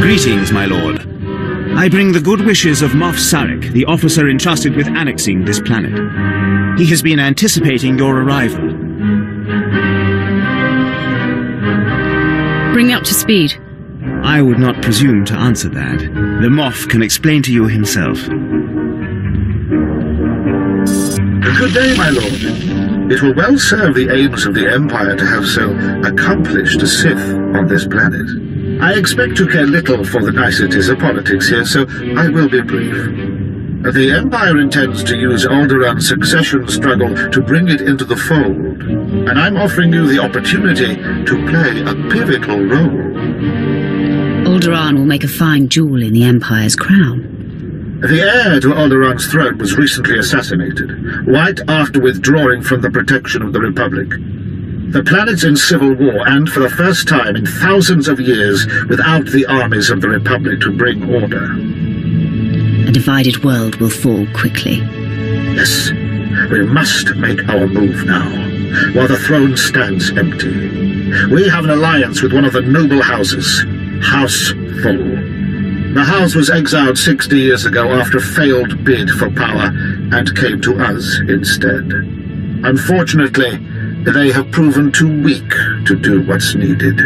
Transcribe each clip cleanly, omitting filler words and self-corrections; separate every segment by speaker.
Speaker 1: Greetings, my lord. I bring the good wishes of Moff Sarek, the officer entrusted with annexing this planet. He has been anticipating your arrival.
Speaker 2: Bring me up to speed.
Speaker 1: I would not presume to answer that. The Moff can explain to you himself.
Speaker 3: Good day, my lord. It will well serve the aims of the Empire to have so accomplished a Sith on this planet. I expect to care little for the niceties of politics here, so I will be brief. The Empire intends to use Alderaan's succession struggle to bring it into the fold, and I'm offering you the opportunity to play a pivotal role.
Speaker 2: Alderaan will make a fine jewel in the Empire's crown.
Speaker 3: The heir to Alderaan's throne was recently assassinated, right after withdrawing from the protection of the Republic. The planet's in civil war, and for the first time in thousands of years, without the armies of the Republic to bring order.
Speaker 2: A divided world will fall quickly.
Speaker 3: Yes, we must make our move now, while the throne stands empty. We have an alliance with one of the noble houses, House Thol. The house was exiled 60 years ago after a failed bid for power, and came to us instead. Unfortunately, they have proven too weak to do what's needed.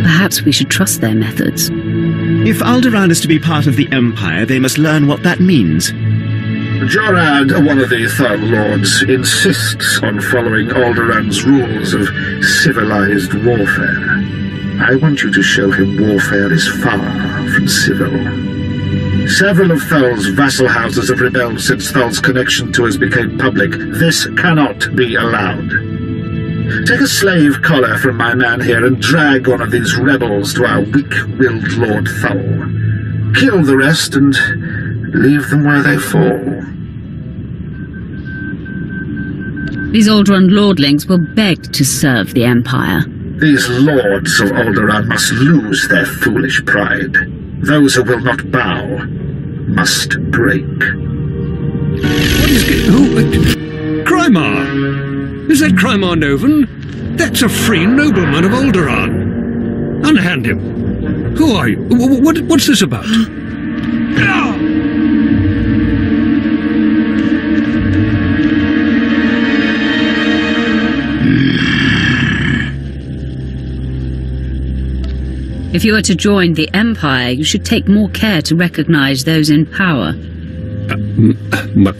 Speaker 2: Perhaps we should trust their methods.
Speaker 1: If Alderaan is to be part of the Empire, they must learn what that means.
Speaker 3: Jorad, one of the Thal Lords, insists on following Alderaan's rules of civilized warfare. I want you to show him warfare is far from civil. Several of Thal's vassal houses have rebelled since Thal's connection to us became public. This cannot be allowed. Take a slave collar from my man here and drag one of these rebels to our weak-willed Lord Thal. Kill the rest and leave them where they fall.
Speaker 2: These Alderaan lordlings will beg to serve the Empire.
Speaker 3: These lords of Alderaan must lose their foolish pride. Those who will not bow must break.
Speaker 4: What is it? Who? Crymar! Is that Crymar Novan? That's a free nobleman of Alderaan. Unhand him. Who are you? What's this about?
Speaker 2: If you are to join the Empire, you should take more care to recognize those in power.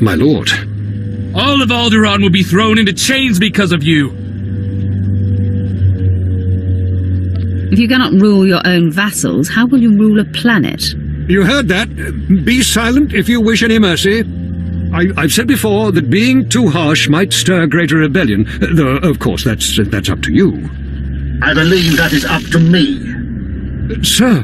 Speaker 4: My lord.
Speaker 5: All of Alderaan will be thrown into chains because of you.
Speaker 2: If you cannot rule your own vassals, how will you rule a planet?
Speaker 4: You heard that. Be silent if you wish any mercy. I've said before that being too harsh might stir greater rebellion, though, of course, that's up to you.
Speaker 3: I believe that is up to me.
Speaker 4: Sir.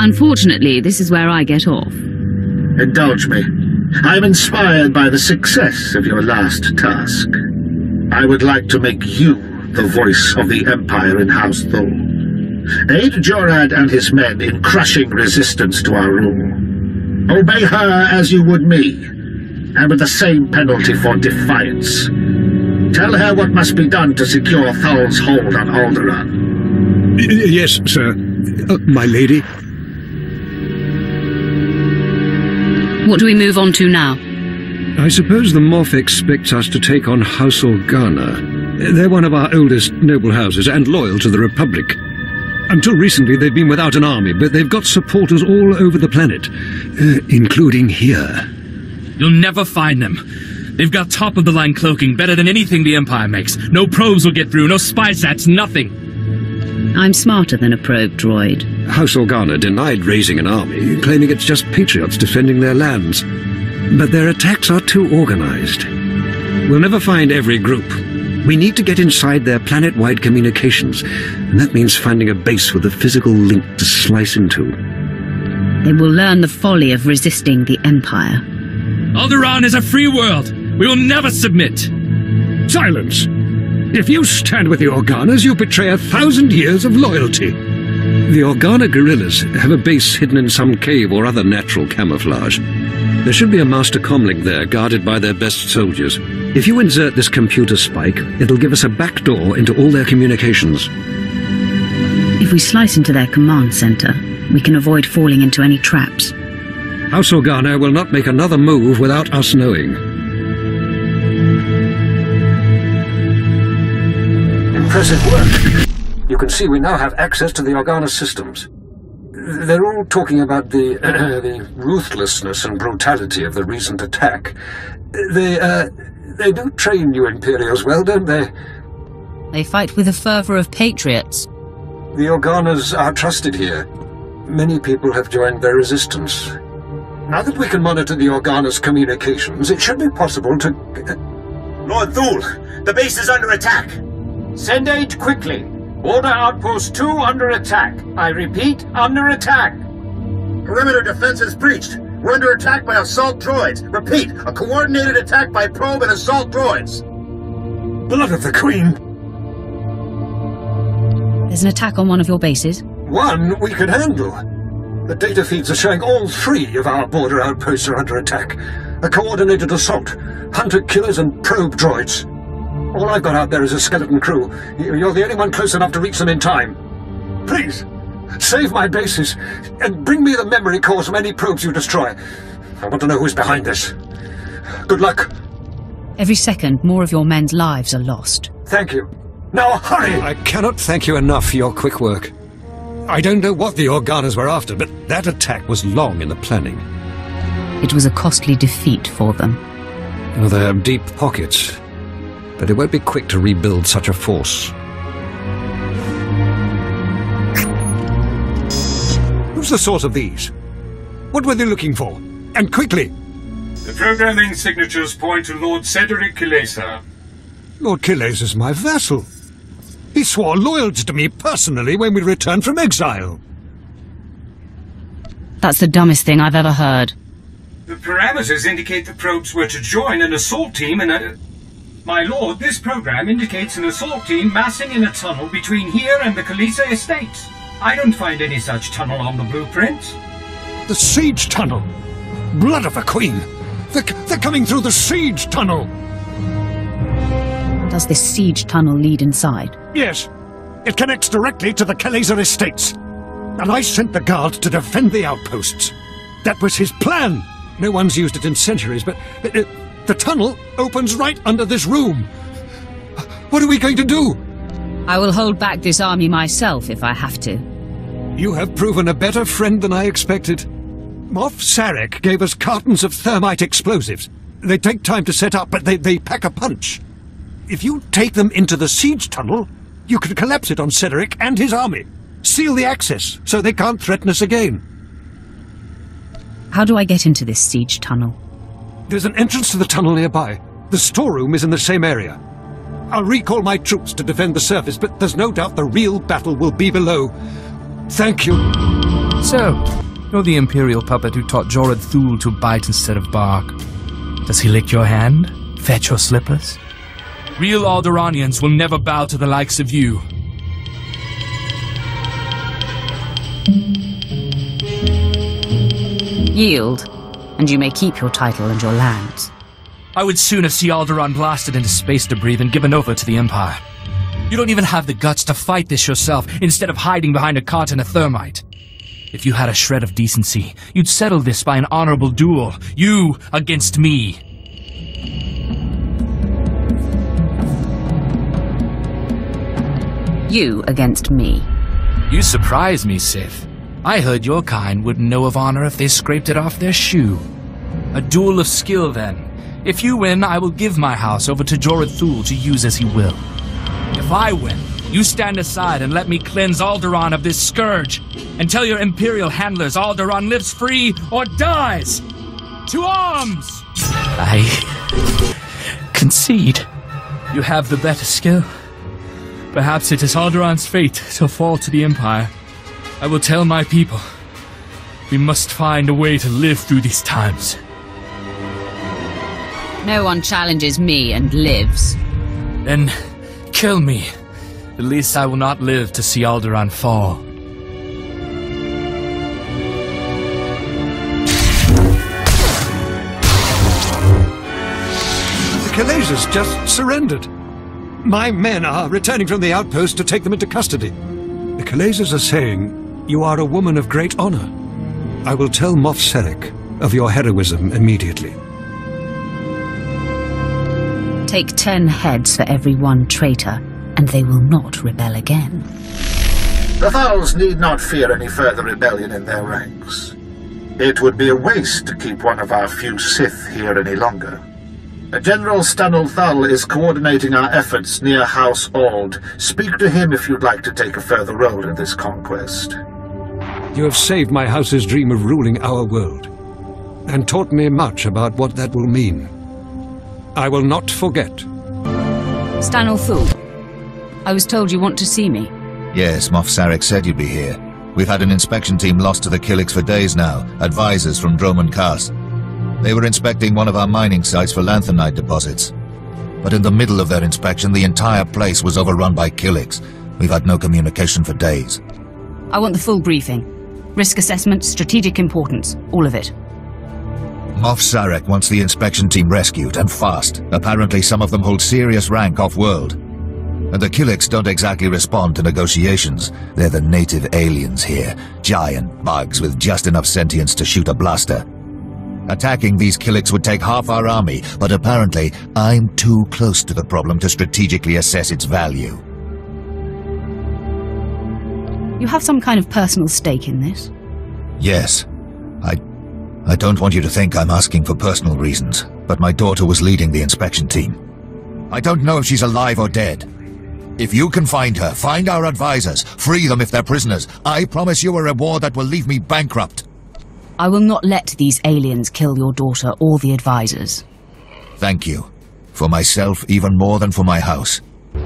Speaker 2: Unfortunately, this is where I get off.
Speaker 3: Indulge me. I am inspired by the success of your last task. I would like to make you the voice of the Empire in House Thol. Aid Jorad and his men in crushing resistance to our rule. Obey her as you would me, and with the same penalty for defiance. Tell her what must be done to secure Thal's hold on Alderaan.
Speaker 4: Yes, sir. My lady.
Speaker 2: What do we move on to now?
Speaker 4: I suppose the Moff expects us to take on House Organa. They're one of our oldest noble houses and loyal to the Republic. Until recently, they've been without an army, but they've got supporters all over the planet, including here.
Speaker 5: You'll never find them. They've got top-of-the-line cloaking, better than anything the Empire makes. No probes will get through, no spy sats, nothing.
Speaker 2: I'm smarter than a probe droid.
Speaker 4: House Organa denied raising an army, claiming it's just patriots defending their lands. But their attacks are too organized. We'll never find every group. We need to get inside their planet-wide communications, and that means finding a base with a physical link to slice into.
Speaker 2: They will learn the folly of resisting the Empire.
Speaker 5: Alderaan is a free world. We will never submit.
Speaker 4: Silence! If you stand with the Organas, you betray 1,000 years of loyalty. The Organa guerrillas have a base hidden in some cave or other natural camouflage. There should be a master comlink there, guarded by their best soldiers. If you insert this computer spike, it'll give us a backdoor into all their communications.
Speaker 2: If we slice into their command center, we can avoid falling into any traps.
Speaker 4: House Organa will not make another move without us knowing. Impressive work. You can see we now have access to the Organa systems. They're all talking about the ruthlessness and brutality of the recent attack. They do train you Imperials well, don't they?
Speaker 6: They fight with the fervor of patriots.
Speaker 4: The Organas are trusted here. Many people have joined their resistance. Now that we can monitor the Organas' communications, it should be possible to...
Speaker 7: Lord Thule, the base is under attack.
Speaker 8: Send aid quickly. Order Outpost 2 under attack. I repeat, under attack.
Speaker 7: Perimeter defenses breached. We're under attack by assault droids. Repeat, a coordinated attack by probe and assault droids.
Speaker 4: Blood of the Queen!
Speaker 6: There's an attack on one of your bases.
Speaker 4: One we can handle. The data feeds are showing all 3 of our border outposts are under attack. A coordinated assault, hunter-killers and probe droids. All I've got out there is a skeleton crew. You're the only one close enough to reach them in time. Please, save my bases, and bring me the memory cores from any probes you destroy. I want to know who's behind this. Good luck.
Speaker 6: Every second, more of your men's lives are lost.
Speaker 4: Thank you. Now hurry! I cannot thank you enough for your quick work. I don't know what the Organas were after, but that attack was long in the planning.
Speaker 6: It was a costly defeat for them.
Speaker 4: Oh, they have deep pockets, but it won't be quick to rebuild such a force. Who's the source of these? What were they looking for? And quickly!
Speaker 9: The programming signatures point to Lord Cedric Kilesa.
Speaker 4: Lord Kilesa is my vassal. He swore loyalty to me personally when we returned from exile.
Speaker 6: That's the dumbest thing I've ever heard.
Speaker 9: The parameters indicate the probes were to join an assault team and My lord, this program indicates an assault team massing in a tunnel between here and the Kilesa estates. I don't find any such tunnel on the blueprints.
Speaker 4: The siege tunnel! Blood of a Queen! They're coming through the siege tunnel!
Speaker 6: Does this siege tunnel lead inside?
Speaker 4: Yes. It connects directly to the Kilesa estates. And I sent the guard to defend the outposts. That was his plan. No one's used it in centuries, but the tunnel opens right under this room. What are we going to do?
Speaker 6: I will hold back this army myself if I have to.
Speaker 4: You have proven a better friend than I expected. Moff Sarek gave us cartons of thermite explosives. They take time to set up, but they pack a punch. If you take them into the siege tunnel, you can collapse it on Cedric and his army. Seal the access, so they can't threaten us again.
Speaker 6: How do I get into this siege tunnel?
Speaker 4: There's an entrance to the tunnel nearby. The storeroom is in the same area. I'll recall my troops to defend the surface, but there's no doubt the real battle will be below. Thank you.
Speaker 5: So, you're the Imperial puppet who taught Jorad Thule to bite instead of bark. Does he lick your hand? Fetch your slippers? Real Alderaanians will never bow to the likes of you.
Speaker 6: Yield, and you may keep your title and your lands.
Speaker 5: I would sooner see Alderaan blasted into space debris than given over to the Empire. You don't even have the guts to fight this yourself, instead of hiding behind a carton of thermite. If you had a shred of decency, you'd settle this by an honorable duel. You against me.
Speaker 6: You against me.
Speaker 5: You surprise me, Sith. I heard your kind wouldn't know of honor if they scraped it off their shoe. A duel of skill, then. If you win, I will give my house over to Jorad Thule to use as he will. If I win, you stand aside and let me cleanse Alderaan of this scourge, and tell your Imperial handlers Alderaan lives free or dies! To arms! I concede. You have the better skill. Perhaps it is Alderaan's fate to fall to the Empire. I will tell my people. We must find a way to live through these times.
Speaker 2: No one challenges me and lives.
Speaker 5: Then kill me. At least I will not live to see Alderaan fall.
Speaker 4: The Khaleesi's just surrendered. My men are returning from the outpost to take them into custody. The Khaleesi's are saying you are a woman of great honor. I will tell Moff Sarek of your heroism immediately.
Speaker 6: Take 10 heads for every one traitor, and they will not rebel again.
Speaker 3: The Thals need not fear any further rebellion in their ranks. It would be a waste to keep one of our few Sith here any longer. General Stanul Thal is coordinating our efforts near House Ald. Speak to him if you'd like to take a further role in this conquest.
Speaker 4: You have saved my house's dream of ruling our world, and taught me much about what that will mean. I will not forget.
Speaker 6: Stanul Thul, I was told you want to see me.
Speaker 10: Yes, Moff Sarek said you'd be here. We've had an inspection team lost to the Killiks for days now, advisors from Droman Khas. They were inspecting one of our mining sites for lanthanide deposits. But in the middle of their inspection, the entire place was overrun by Killiks. We've had no communication for days.
Speaker 6: I want the full briefing. Risk assessment, strategic importance, all of it.
Speaker 10: Moff Sarek wants the inspection team rescued, and fast. Apparently some of them hold serious rank off-world. And the Killiks don't exactly respond to negotiations. They're the native aliens here, giant bugs with just enough sentience to shoot a blaster. Attacking these Killiks would take half our army, but apparently I'm too close to the problem to strategically assess its value.
Speaker 6: You have some kind of personal stake in this?
Speaker 10: Yes. I don't want you to think I'm asking for personal reasons, but my daughter was leading the inspection team. I don't know if she's alive or dead. If you can find her, find our advisors, free them if they're prisoners. I promise you a reward that will leave me bankrupt.
Speaker 6: I will not let these aliens kill your daughter or the advisors.
Speaker 10: Thank you. For myself, even more than for my house.
Speaker 11: You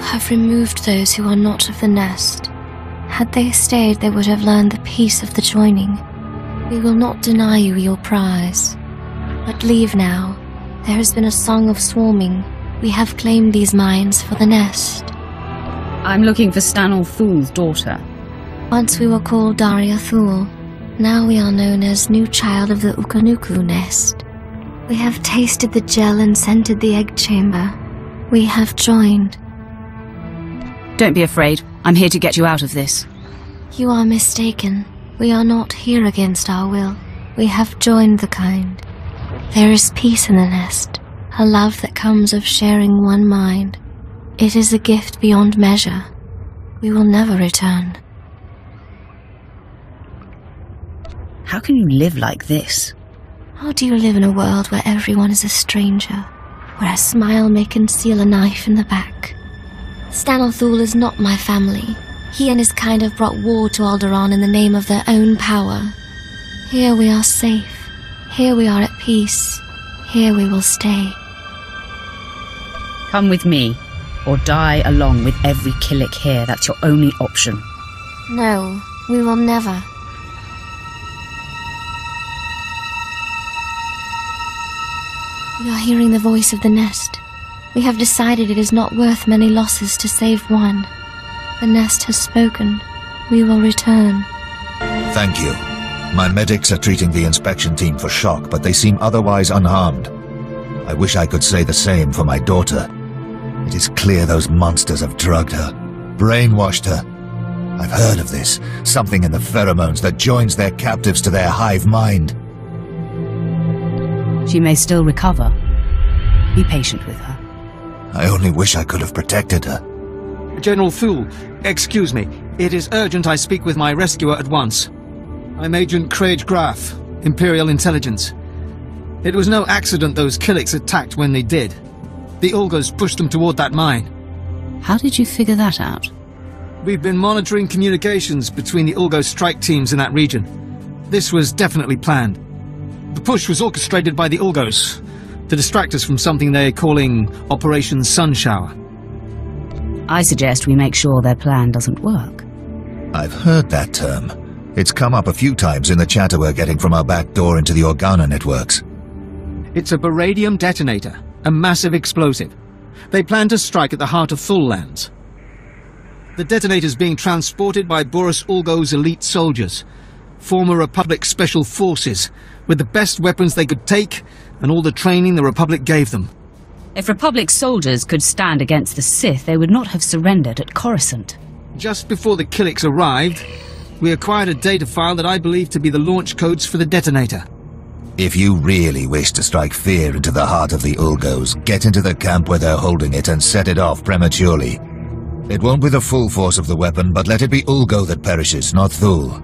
Speaker 11: have removed those who are not of the nest. Had they stayed, they would have learned the peace of the joining. We will not deny you your prize. But leave now. There has been a song of swarming. We have claimed these mines for the nest.
Speaker 6: I'm looking for Stanul Thul's daughter.
Speaker 11: Once we were called Daria Thul. Now we are known as New Child of the Ukanuku Nest. We have tasted the gel and scented the egg chamber. We have joined.
Speaker 6: Don't be afraid. I'm here to get you out of this.
Speaker 11: You are mistaken. We are not here against our will. We have joined the kind. There is peace in the nest. A love that comes of sharing one mind. It is a gift beyond measure. We will never return.
Speaker 6: How can you live like this?
Speaker 11: How do you live in a world where everyone is a stranger? Where a smile may conceal a knife in the back? Stanul Thul is not my family. He and his kind have brought war to Alderaan in the name of their own power. Here we are safe. Here we are at peace. Here we will stay.
Speaker 6: Come with me, or die along with every Killik here. That's your only option.
Speaker 11: No, we will never. We are hearing the voice of the nest. We have decided it is not worth many losses to save one. The nest has spoken. We will return.
Speaker 10: Thank you. My medics are treating the inspection team for shock, but they seem otherwise unharmed. I wish I could say the same for my daughter. It is clear those monsters have drugged her, brainwashed her. I've heard of this, something in the pheromones that joins their captives to their hive mind.
Speaker 6: She may still recover. Be patient with her.
Speaker 10: I only wish I could have protected her.
Speaker 12: General Thul, excuse me. It is urgent I speak with my rescuer at once. I'm Agent Craig Graff, Imperial Intelligence. It was no accident those Killiks attacked when they did. The Ulgos pushed them toward that mine.
Speaker 6: How did you figure that out?
Speaker 12: We've been monitoring communications between the Ulgo strike teams in that region. This was definitely planned. The push was orchestrated by the Ulgos. to distract us from something they're calling Operation Sunshower.
Speaker 6: I suggest we make sure their plan doesn't work.
Speaker 10: I've heard that term. It's come up a few times in the chatter we're getting from our back door into the Organa networks.
Speaker 12: It's a baradium detonator, a massive explosive. They plan to strike at the heart of Thul lands. The detonator's being transported by Boris Ulgo's elite soldiers, former Republic Special Forces, with the best weapons they could take and all the training the Republic gave them.
Speaker 6: If Republic soldiers could stand against the Sith, they would not have surrendered at Coruscant.
Speaker 12: Just before the Killiks arrived, we acquired a data file that I believe to be the launch codes for the detonator.
Speaker 10: If you really wish to strike fear into the heart of the Ulgos, get into the camp where they're holding it and set it off prematurely. It won't be the full force of the weapon, but let it be Ulgo that perishes, not Thul.